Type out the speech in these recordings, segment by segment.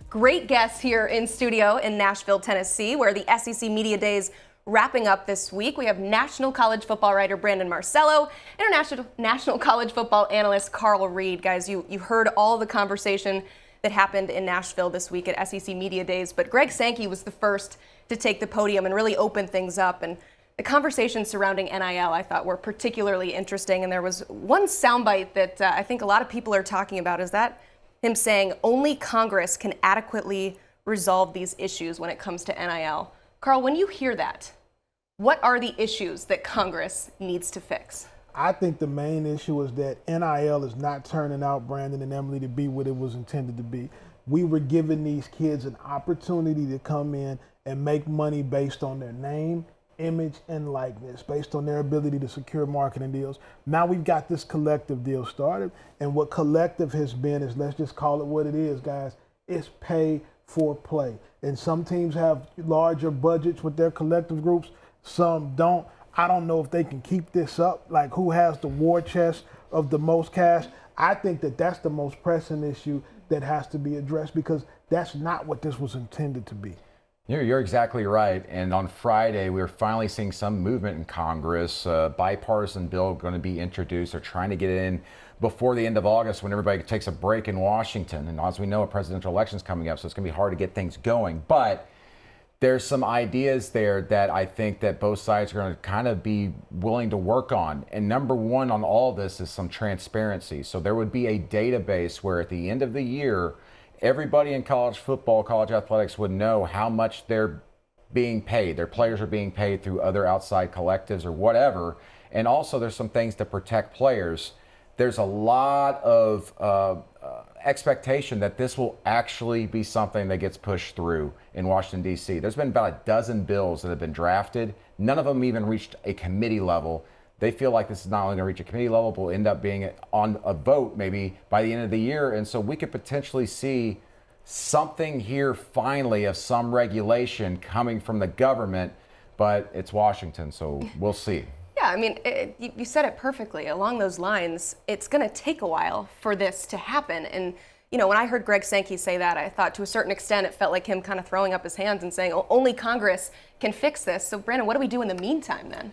Great guests here in studio in Nashville, Tennessee, where the SEC Media Days wrapping up this week. We have national college football writer Brandon Marcello, national college football analyst Carl Reed. Guys, you heard all the conversation that happened in Nashville this week at SEC Media Days, but Greg Sankey was the first to take the podium and really open things up. And the conversations surrounding NIL, I thought, were particularly interesting. And there was one soundbite that I think a lot of people are talking about, is that him saying only Congress can adequately resolve these issues when it comes to NIL. Carl, when you hear that, what are the issues that Congress needs to fix? I think the main issue is that NIL is not turning out, Brandon and Emily, to be what it was intended to be. We were giving these kids an opportunity to come in and make money based on their name, image, and likeness, based on their ability to secure marketing deals. Now we've got this collective deal started, and what collective has been is, let's just call it what it is, guys, it's pay for play. And some teams have larger budgets with their collective groups, some don't. I don't know if they can keep this up, like who has the war chest of the most cash. I think that that's the most pressing issue that has to be addressed, because that's not what this was intended to be. You're exactly right. And on Friday, we were finally seeing some movement in Congress. Bipartisan bill going to be introduced. They're trying to get it in before the end of August, when everybody takes a break in Washington. And as we know, a presidential election is coming up, so it's going to be hard to get things going. But there's some ideas there that I think that both sides are going to kind of be willing to work on. And number one on all of this is some transparency. So there would be a database where at the end of the year, everybody in college football, college athletics would know how much they're being paid. Their players are being paid through other outside collectives or whatever. And also there's some things to protect players. There's a lot of expectation that this will actually be something that gets pushed through in Washington, D.C. There's been about a dozen bills that have been drafted. None of them even reached a committee level. They feel like this is not only going to reach a committee level, but will end up being on a vote maybe by the end of the year. And so we could potentially see something here finally of some regulation coming from the government, but it's Washington, so we'll see. Yeah, I mean, you said it perfectly. Along those lines, it's going to take a while for this to happen. And, you know, when I heard Greg Sankey say that, I thought to a certain extent it felt like him kind of throwing up his hands and saying, oh, only Congress can fix this. So, Brandon, what do we do in the meantime then?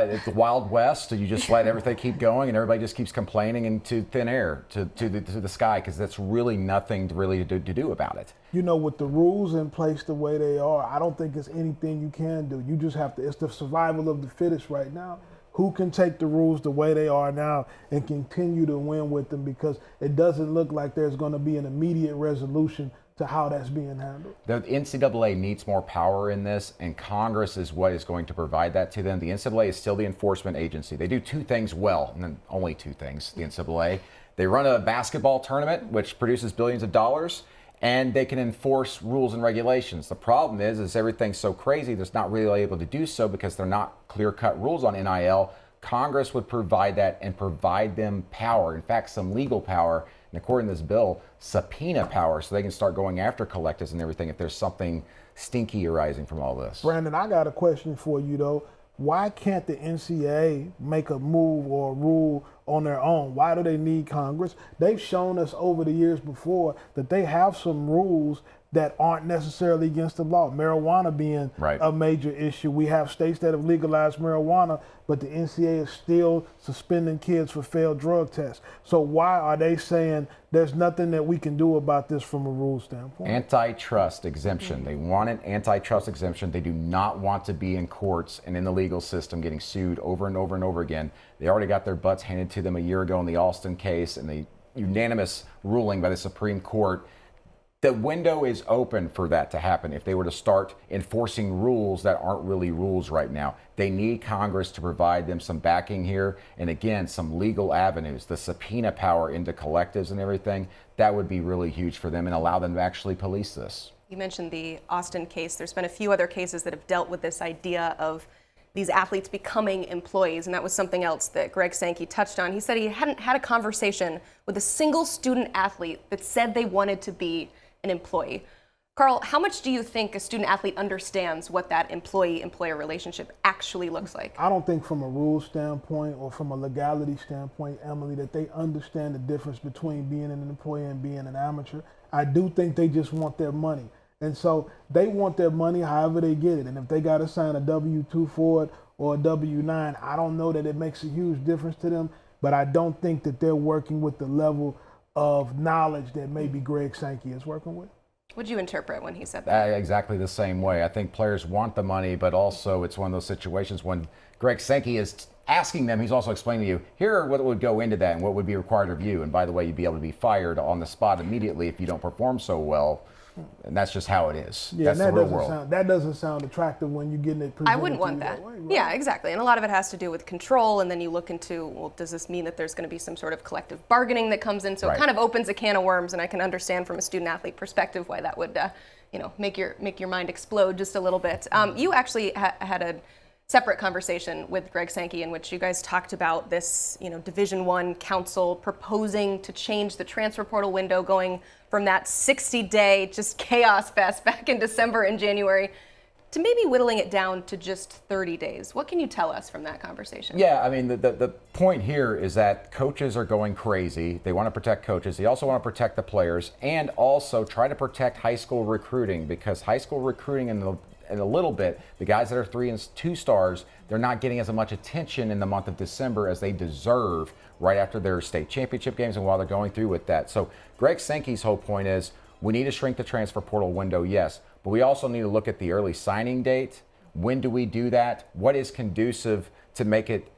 It's the Wild West. You just let everything keep going, and everybody just keeps complaining into thin air, to the sky, because that's really nothing to do about it. You know, with the rules in place the way they are, I don't think there's anything you can do. You just have to, it's the survival of the fittest right now. Who can take the rules the way they are now and continue to win with them, because it doesn't look like there's going to be an immediate resolution to how that's being handled. The NCAA needs more power in this, and Congress is what is going to provide that to them. The NCAA is still the enforcement agency. They do two things well, and then only two things, the NCAA. They run a basketball tournament, which produces billions of dollars, and they can enforce rules and regulations. The problem is everything's so crazy, they're not really able to do so because they're not clear-cut rules on NIL. Congress would provide that and provide them power. In fact, some legal power, and according to this bill, subpoena power, so they can start going after collectives and everything if there's something stinky arising from all this. Brandon, I got a question for you, though. Why can't the NCAA make a move or a rule on their own? Why do they need Congress? They've shown us over the years before that they have some rules that aren't necessarily against the law. Marijuana being a major issue. We have states that have legalized marijuana, but the NCAA is still suspending kids for failed drug tests. So why are they saying there's nothing that we can do about this from a rule standpoint? Antitrust exemption. They want an antitrust exemption. They do not want to be in courts and in the legal system getting sued over and over and over again. They already got their butts handed to them a year ago in the Alston case and the unanimous ruling by the Supreme Court. The window is open for that to happen if they were to start enforcing rules that aren't really rules right now. They need Congress to provide them some backing here, and again, some legal avenues, the subpoena power into collectives and everything. That would be really huge for them and allow them to actually police this. You mentioned the Austin case. There's been a few other cases that have dealt with this idea of these athletes becoming employees, and that was something else that Greg Sankey touched on. He said he hadn't had a conversation with a single student athlete that said they wanted to be an employee. Carl, how much do you think a student athlete understands what that employee-employer relationship actually looks like? I don't think from a rule standpoint or from a legality standpoint, Emily, that they understand the difference between being an employee and being an amateur. I do think they just want their money. And so they want their money however they get it. And if they got to sign a W-2 for it or a W-9, I don't know that it makes a huge difference to them, but I don't think that they're working with the level of knowledge that maybe Greg Sankey is working with. What did you interpret when he said that? Exactly the same way. I think players want the money, but also it's one of those situations when Greg Sankey is asking them, he's also explaining to you, here are what would go into that and what would be required of you. And by the way, you'd be able to be fired on the spot immediately if you don't perform so well. And that's just how it is. Yeah, that's the real world. That doesn't sound attractive when you're getting it presented. I wouldn't want that. Way, right? Yeah, exactly. And a lot of it has to do with control. And then you look into, well, does this mean that there's going to be some sort of collective bargaining that comes in? So Right. it kind of opens a can of worms. And I can understand from a student athlete perspective why that would, make your mind explode just a little bit. You actually had a separate conversation with Greg Sankey in which you guys talked about this, Division I council proposing to change the transfer portal window, going from that 60-day just chaos fest back in December and January to maybe whittling it down to just 30 days. What can you tell us from that conversation? Yeah, I mean, the point here is that coaches are going crazy. They want to protect coaches. They also want to protect the players and also try to protect high school recruiting, because high school recruiting in a little bit, the guys that are 3 and 2 stars, they're not getting as much attention in the month of December as they deserve right after their state championship games and while they're going through with that. So Greg Sankey's whole point is we need to shrink the transfer portal window, yes, but we also need to look at the early signing date. When do we do that? What is conducive to make it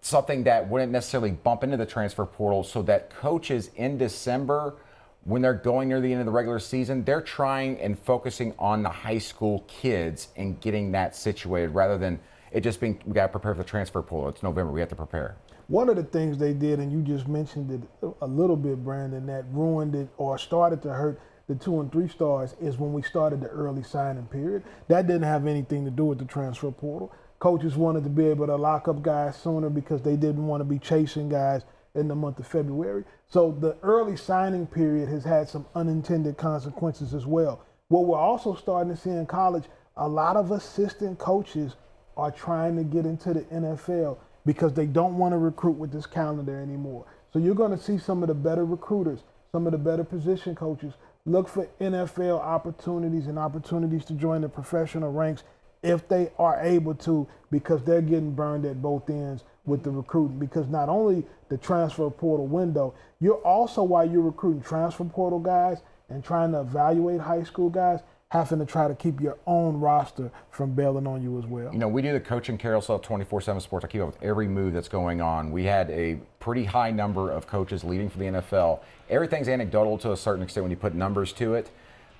something that wouldn't necessarily bump into the transfer portal, so that coaches in December, when they're going near the end of the regular season, they're trying and focusing on the high school kids and getting that situated rather than it just being, we got to prepare for the transfer portal. It's November, we have to prepare. One of the things they did, and you just mentioned it a little bit, Brandon, that ruined it or started to hurt the 2 and 3 stars is when we started the early signing period. That didn't have anything to do with the transfer portal. Coaches wanted to be able to lock up guys sooner because they didn't want to be chasing guys in the month of February. So the early signing period has had some unintended consequences as well. What we're also starting to see in college, a lot of assistant coaches are trying to get into the NFL because they don't want to recruit with this calendar anymore. So you're going to see some of the better recruiters, some of the better position coaches look for NFL opportunities and opportunities to join the professional ranks if they are able to, because they're getting burned at both ends with the recruiting. Because not only the transfer portal window, you're also, while you're recruiting transfer portal guys and trying to evaluate high school guys, having to try to keep your own roster from bailing on you as well. We do the coaching carousel 24/7 Sports. I keep up with every move that's going on. We had a pretty high number of coaches leaving for the NFL. Everything's anecdotal to a certain extent when you put numbers to it.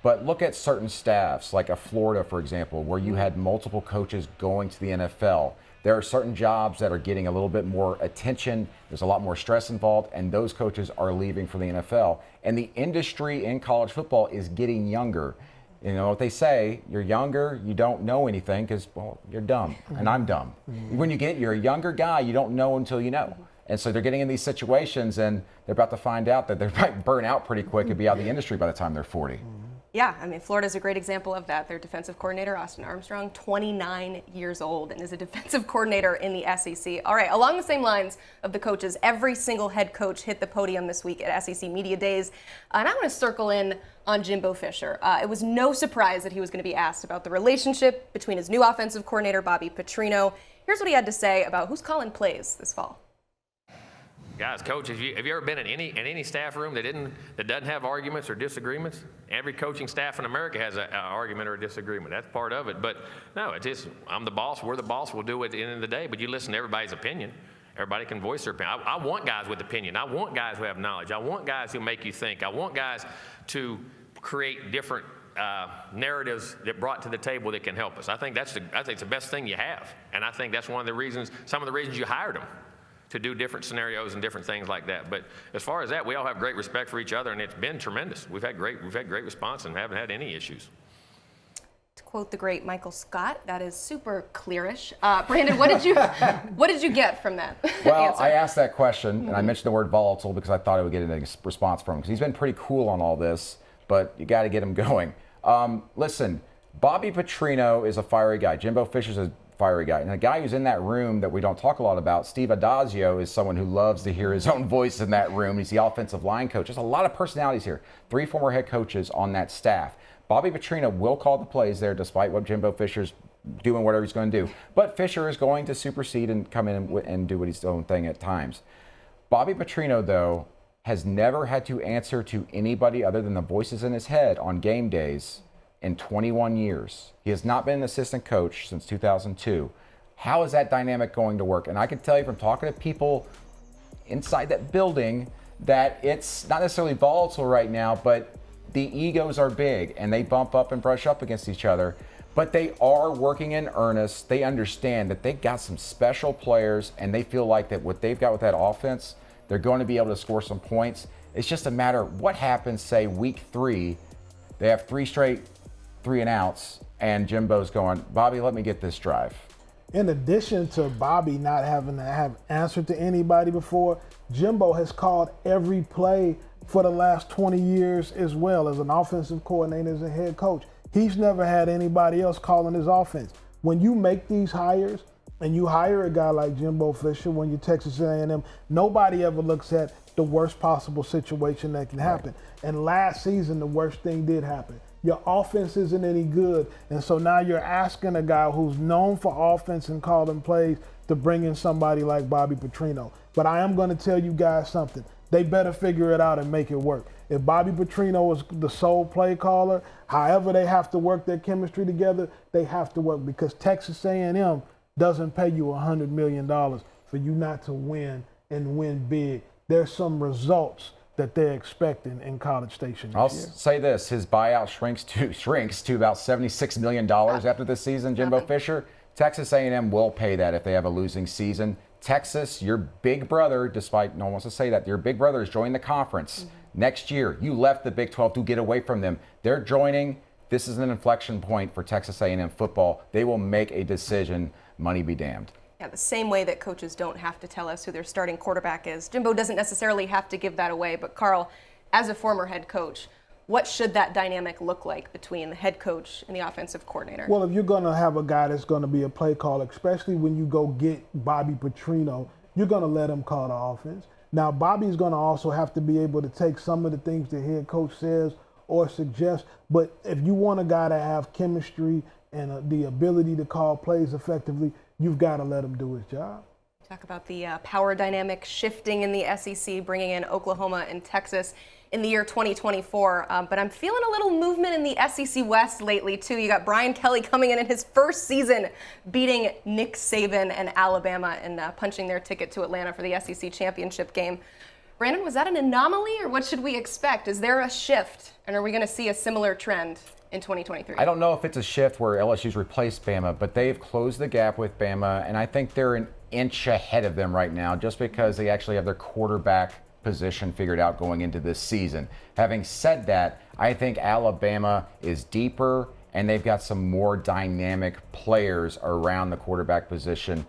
But look at certain staffs, like a Florida, for example, where you had multiple coaches going to the NFL. There are certain jobs that are getting a little bit more attention. There's a lot more stress involved, and those coaches are leaving for the NFL. And the industry in college football is getting younger. You know what they say, you're younger, you don't know anything because, well, you're dumb, and I'm dumb. When you're a younger guy, you don't know until you know. And so they're getting in these situations, and they're about to find out that they might burn out pretty quick and be out of the industry by the time they're 40. Yeah, I mean, Florida's a great example of that. Their defensive coordinator, Austin Armstrong, 29 years old, and is a defensive coordinator in the SEC. All right, along the same lines of the coaches, every single head coach hit the podium this week at SEC Media Days. And I want to circle in on Jimbo Fisher. It was no surprise that he was going to be asked about the relationship between his new offensive coordinator, Bobby Petrino. Here's what he had to say about who's calling plays this fall. Guys, coach, have you ever been in any staff room that doesn't have arguments or disagreements? Every coaching staff in America has an argument or a disagreement. That's part of it. But no, it's just, I'm the boss, we're the boss, we'll do it at the end of the day. But you listen to everybody's opinion. Everybody can voice their opinion. I want guys with opinion. I want guys who have knowledge. I want guys who make you think. I want guys to create different narratives that brought to the table that can help us. I think it's the best thing you have. And I think that's one of the reasons, some of the reasons you hired them, to do different scenarios and different things like that. But as far as that, we all have great respect for each other, and it's been tremendous. We've had great response and haven't had any issues. To quote the great Michael Scott, that is super clearish. Brandon, what did you get from that Well, answer? I asked that question, and I mentioned the word volatile because I thought I would get a response from him, because he's been pretty cool on all this. but you got to get them going. Listen, Bobby Petrino is a fiery guy. Jimbo Fisher's a fiery guy. And a guy who's in that room that we don't talk a lot about, Steve Adazio, is someone who loves to hear his own voice in that room. He's the offensive line coach. There's a lot of personalities here. 3 former head coaches on that staff. Bobby Petrino will call the plays there despite what Jimbo Fisher's doing, whatever he's going to do. But Fisher is going to supersede and come in and do what he's own thing at times. Bobby Petrino, though, has never had to answer to anybody other than the voices in his head on game days in 21 years. He has not been an assistant coach since 2002. How is that dynamic going to work? And I can tell you from talking to people inside that building that it's not necessarily volatile right now, but the egos are big and they bump up and brush up against each other. But they are working in earnest. They understand that they've got some special players and they feel like that what they've got with that offense, they're going to be able to score some points. It's just a matter of what happens, say, week 3. They have 3 straight 3 and outs, and Jimbo's going, Bobby, let me get this drive. In addition to Bobby not having to have answered to anybody before, Jimbo has called every play for the last 20 years as well as an offensive coordinator, as a head coach. He's never had anybody else calling his offense. When you make these hires and you hire a guy like Jimbo Fisher, when you're Texas A&M, nobody ever looks at the worst possible situation that can happen. Right. And last season, the worst thing did happen. Your offense isn't any good. And so now you're asking a guy who's known for offense and calling plays to bring in somebody like Bobby Petrino. But I am going to tell you guys something. They better figure it out and make it work. If Bobby Petrino is the sole play caller, however they have to work their chemistry together, they have to work, because Texas A&M doesn't pay you $100 million for you not to win and win big. There's some results that they're expecting in College Station this I'll year. say this, his buyout shrinks to about $76 million after this season, Jimbo Fisher. Texas A&M will pay that if they have a losing season. Texas, your big brother, despite no one wants to say that, your big brother is joining the conference next year. You left the Big 12 to get away from them. They're joining. This is an inflection point for Texas A&M football. They will make a decision, money be damned. Yeah, the same way that coaches don't have to tell us who their starting quarterback is, Jimbo doesn't necessarily have to give that away. But Carl, as a former head coach, what should that dynamic look like between the head coach and the offensive coordinator? Well, if you're going to have a guy that's going to be a play caller, especially when you go get Bobby Petrino, you're going to let him call the offense. Now, Bobby's going to also have to be able to take some of the things the head coach says or suggests. But if you want a guy to have chemistry and the ability to call plays effectively, you've got to let him do his job. Talk about the power dynamic shifting in the SEC, bringing in Oklahoma and Texas in the year 2024. But I'm feeling a little movement in the SEC West lately, too. You got Brian Kelly coming in his first season, beating Nick Saban and Alabama and punching their ticket to Atlanta for the SEC championship game. Brandon, was that an anomaly, or what should we expect? Is there a shift, and are we going to see a similar trend in 2023? I don't know if it's a shift where LSU's replaced Bama, but they've closed the gap with Bama, and I think they're an inch ahead of them right now just because they actually have their quarterback position figured out going into this season. Having said that, I think Alabama is deeper, and they've got some more dynamic players around the quarterback position,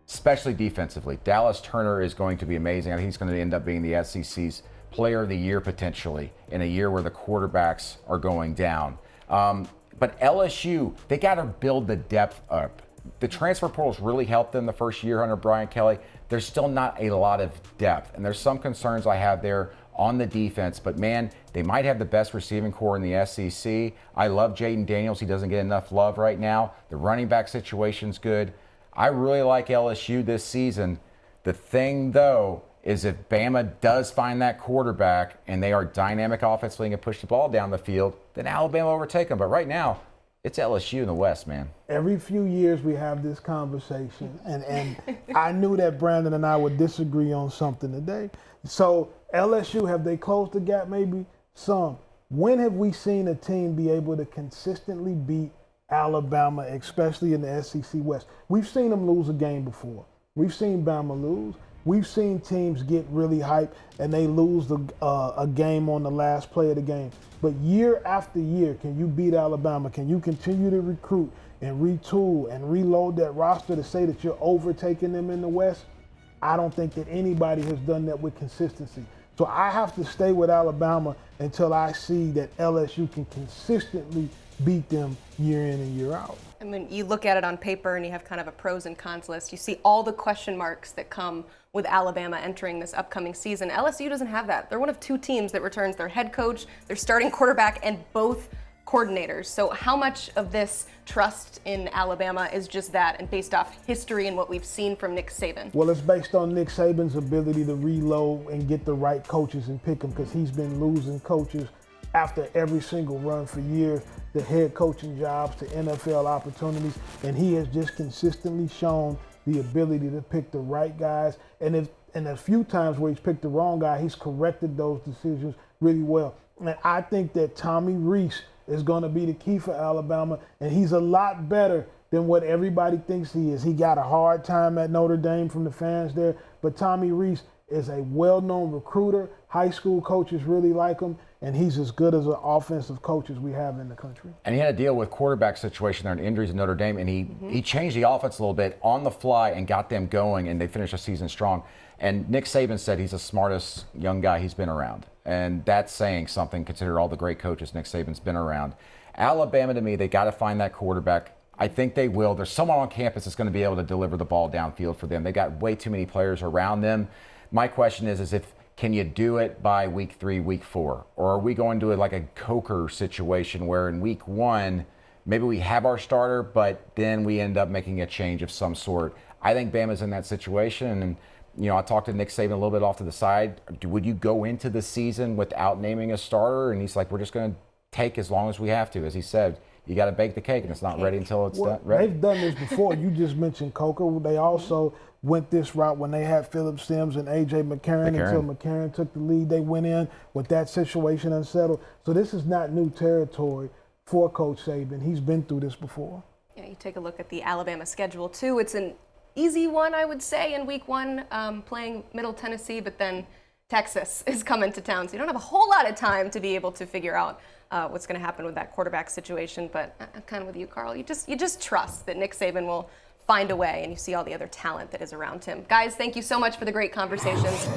especially defensively. Dallas Turner is going to be amazing. I think he's going to end up being the SEC's Player of the Year potentially in a year where the quarterbacks are going down. But LSU, they got to build the depth up. The transfer portal's really helped them the first year under Brian Kelly. There's still not a lot of depth, and there's some concerns I have there on the defense. But man, they might have the best receiving core in the SEC. I love Jaden Daniels. He doesn't get enough love right now. The running back situation's good. I really like LSU this season. The thing, though, is if Bama does find that quarterback and they are dynamic offensively and can push the ball down the field, then Alabama will overtake them. But right now, it's LSU in the West, man. Every few years we have this conversation, and I knew that Brandon and I would disagree on something today. So LSU, have they closed the gap? Maybe some. When have we seen a team be able to consistently beat Alabama, especially in the SEC West? We've seen them lose a game before. We've seen Bama lose. We've seen teams get really hyped and they lose a game on the last play of the game. But year after year, can you beat Alabama? Can you continue to recruit and retool and reload that roster to say that you're overtaking them in the West? I don't think that anybody has done that with consistency. So I have to stay with Alabama until I see that LSU can consistently beat them year in and year out. I mean, you look at it on paper and you have kind of a pros and cons list. You see all the question marks that come with Alabama entering this upcoming season. LSU doesn't have that. They're one of 2 teams that returns their head coach, their starting quarterback, and both coordinators. So how much of this trust in Alabama is just that and based off history and what we've seen from Nick Saban? Well, it's based on Nick Saban's ability to reload and get the right coaches and pick them, because he's been losing coaches after every single run for years, the head coaching jobs to NFL opportunities, and he has just consistently shown the ability to pick the right guys. And a few times where he's picked the wrong guy, he's corrected those decisions really well. And I think that Tommy Rees is going to be the key for Alabama, and he's a lot better than what everybody thinks he is. He got a hard time at Notre Dame from the fans there, but Tommy Rees is a well-known recruiter. High school coaches really like him, and he's as good as an offensive coach as we have in the country. And he had to deal with quarterback situation there and injuries at Notre Dame, and he changed the offense a little bit on the fly and got them going, and they finished the season strong. And Nick Saban said he's the smartest young guy he's been around, and that's saying something considering all the great coaches Nick Saban's been around. Alabama, to me, they got to find that quarterback. I think they will. There's someone on campus that's going to be able to deliver the ball downfield for them. They got way too many players around them. My question is if can you do it by week 3, week 4? Or are we going to like a Coker situation where in week 1, maybe we have our starter, but then we end up making a change of some sort? I think Bama's in that situation. And, I talked to Nick Saban a little bit off to the side. Would you go into the season without naming a starter? And he's like, we're just going to take as long as we have to. As he said, you got to bake the cake, and it's not ready until it's done. Ready. They've done this before. You just mentioned Coker. They also went this route when they had Phillip Sims and A.J. McCarron until McCarron took the lead. They went in with that situation unsettled. So this is not new territory for Coach Saban. He's been through this before. Yeah, you take a look at the Alabama schedule, too. It's an easy one, I would say, in week 1, playing Middle Tennessee, but then Texas is coming to town. So you don't have a whole lot of time to be able to figure out what's going to happen with that quarterback situation. But I'm kind of with you, Carl. You just trust that Nick Saban will find a way, and you see all the other talent that is around him. Guys, thank you so much for the great conversations.